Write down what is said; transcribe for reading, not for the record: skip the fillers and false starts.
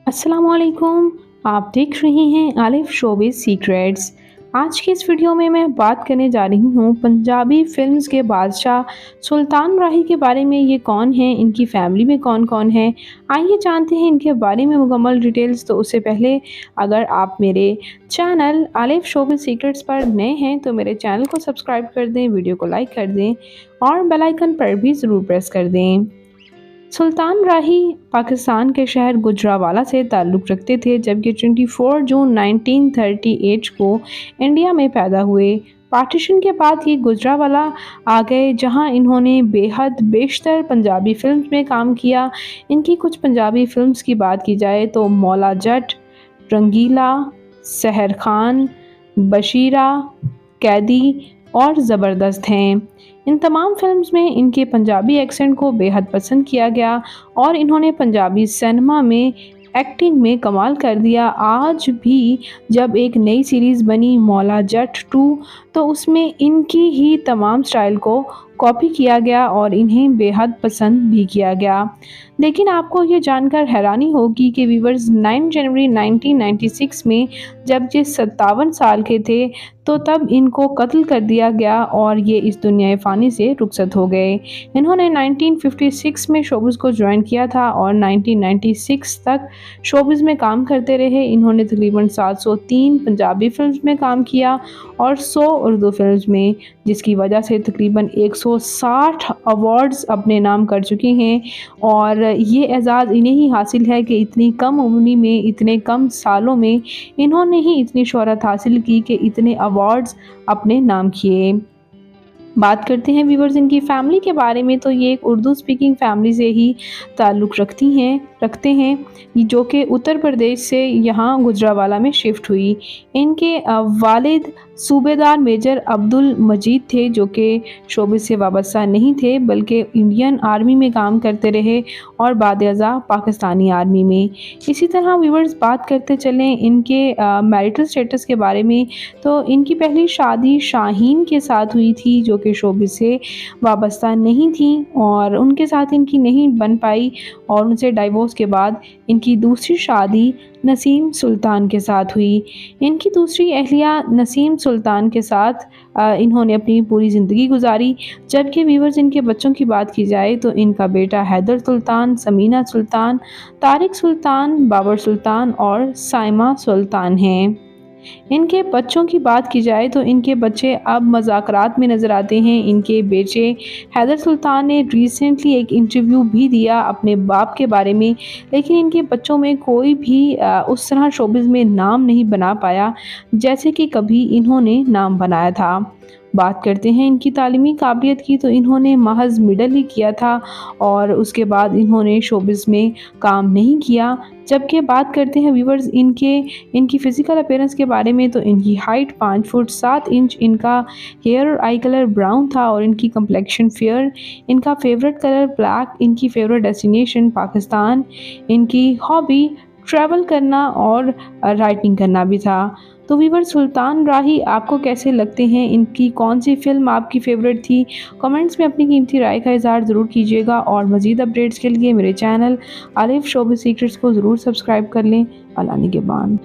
अस्सलामुअलैकुम। आप देख रहे हैं आलिफ शोबिज़ सीक्रेट्स। आज की इस वीडियो में मैं बात करने जा रही हूँ पंजाबी फ़िल्म्स के बादशाह सुल्तान राही के बारे में। ये कौन हैं, इनकी फ़ैमिली में कौन-कौन है। आइए जानते हैं इनके बारे में मुकम्मल डिटेल्स। तो उससे पहले अगर आप मेरे चैनल आलिफ शोबिज़ सीक्रेट्स पर नए हैं तो मेरे चैनल को सब्सक्राइब कर दें, वीडियो को लाइक कर दें और बेल आइकन पर भी ज़रूर प्रेस कर दें। सुल्तान राही पाकिस्तान के शहर गुजरावाला से ताल्लुक़ रखते थे, जबकि 24 जून 1938 को इंडिया में पैदा हुए। पार्टीशन के बाद ये गुजरावाला आ गए, जहां इन्होंने बेहद बेशतर पंजाबी फ़िल्म्स में काम किया। इनकी कुछ पंजाबी फ़िल्म्स की बात की जाए तो मौला जट, रंगीला, सहर खान, बशीरा, कैदी और ज़बरदस्त हैं। इन तमाम फ़िल्म्स में इनके पंजाबी एक्सेंट को बेहद पसंद किया गया और इन्होंने पंजाबी सिनेमा में एक्टिंग में कमाल कर दिया। आज भी जब एक नई सीरीज़ बनी मौला जट 2, तो उसमें इनकी ही तमाम स्टाइल को कॉपी किया गया और इन्हें बेहद पसंद भी किया गया। लेकिन आपको ये जानकर हैरानी होगी कि व्यूअर्स 9 जनवरी 1996 में जब ये 57 साल के थे, तो तब इनको कत्ल कर दिया गया और ये इस दुनियाए फ़ानी से रुखसत हो गए। इन्होंने 1956 में शोबिज़ को जॉइन किया था और 1996 तक शोबिज़ में काम करते रहे। इन्होंने तकरीबन 703 पंजाबी फ़िल्म्स में काम किया और 100 उर्दू फ़िल्म्स में, जिसकी वजह से तकरीबन 160 अवार्ड्स अपने नाम कर चुके हैं। और ये एज़ाज़ इन्हें ही हासिल है कि इतनी कम उम्र में, इतने कम सालों में इन्होंने ही इतनी शोहरत हासिल की कि इतने अवार्ड्स अपने नाम किए। बात करते हैं व्यूअर्स इनकी फ़ैमिली के बारे में, तो ये एक उर्दू स्पीकिंग फ़ैमिली से ही ताल्लुक़ रखते हैं, जो कि उत्तर प्रदेश से यहाँ गुजरावाला में शिफ्ट हुई। इनके वालिद सूबेदार मेजर अब्दुल मजीद थे, जो कि शोबिज़ से वाबस्ता नहीं थे बल्कि इंडियन आर्मी में काम करते रहे और बाद-ए-क़ज़ा पाकिस्तानी आर्मी में। इसी तरह व्यूअर्स बात करते चलें इनके मैरिटल स्टेटस के बारे में, तो इनकी पहली शादी शाहीन के साथ हुई थी, जो कि शोबिज़ से वाबस्ता नहीं थी और उनके साथ इनकी नहीं बन पाई और उनसे डाइवोर्स के बाद इनकी दूसरी शादी नसीम सुल्तान के साथ हुई। इनकी दूसरी अहलिया नसीम सुल्तान के साथ इन्होंने अपनी पूरी ज़िंदगी गुजारी। जबकि व्यूअर्स इनके बच्चों की बात की जाए तो इनका बेटा हैदर सुल्तान, समीना सुल्तान, तारिक सुल्तान, बाबर सुल्तान और साइमा सुल्तान हैं। इनके बच्चों की बात की जाए तो इनके बच्चे अब मज़ाकरात में नज़र आते हैं। इनके बेटे हैदर सुल्तान ने रिसेंटली एक इंटरव्यू भी दिया अपने बाप के बारे में, लेकिन इनके बच्चों में कोई भी उस तरह शोबिज़ में नाम नहीं बना पाया जैसे कि कभी इन्होंने नाम बनाया था। बात करते हैं इनकी तालीमी काबिलियत की, तो इन्होंने महज़ मिडल ही किया था और उसके बाद इन्होंने शोबिज़ में काम नहीं किया। जबकि बात करते हैं व्यूअर्स इनकी फ़िज़िकल अपीयरेंस के बारे में, तो इनकी हाइट 5 फुट 7 इंच, इनका हेयर और आई कलर ब्राउन था और इनकी कम्प्लेक्शन फेयर, इनका फ़ेवरेट कलर ब्लैक, इनकी फ़ेवरेट डेस्टिनेशन पाकिस्तान, इनकी हॉबी ट्रैवल करना और राइटिंग करना भी था। तो व्यूअर्स सुल्तान राही आपको कैसे लगते हैं, इनकी कौन सी फ़िल्म आपकी फ़ेवरेट थी? कमेंट्स में अपनी कीमती राय का इज़हार ज़रूर कीजिएगा और मज़ीद अपडेट्स के लिए मेरे चैनल आलिफ शोबिज़ सीक्रेट्स को ज़रूर सब्सक्राइब कर लें। अल्लाह निगहबान।